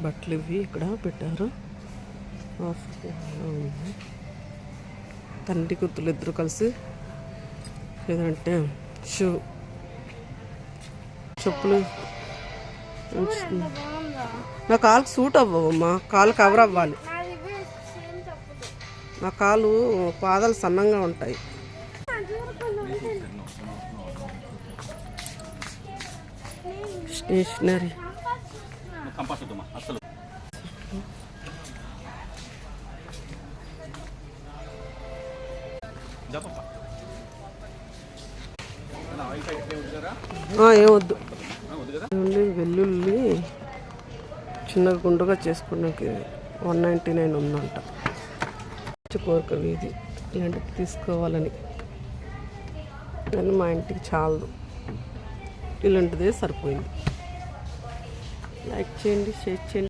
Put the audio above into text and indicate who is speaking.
Speaker 1: బట్టలు ఇవి ఇక్కడ పెట్టారు. తండ్రి కూతురు ఇద్దరు కలిసి ఏదంటే చెప్పులు. నా కాలుకి సూట్ అవ్వమ్మా, కాలు కవర్ అవ్వాలి. నా కాలు పాదాలు సన్నంగా ఉంటాయి. స్టేషనరీ ఏమొద్దు. వెల్లుల్లి చిన్న గుండుగా చేసుకోవడానికి 199 ఉందంట. కోరిక ఇది ఇలాంటివి తీసుకోవాలని, కానీ మా ఇంటికి చాలదు, ఇలాంటిదే సరిపోయింది. లైక్ చేయండి, షేర్ చేయండి.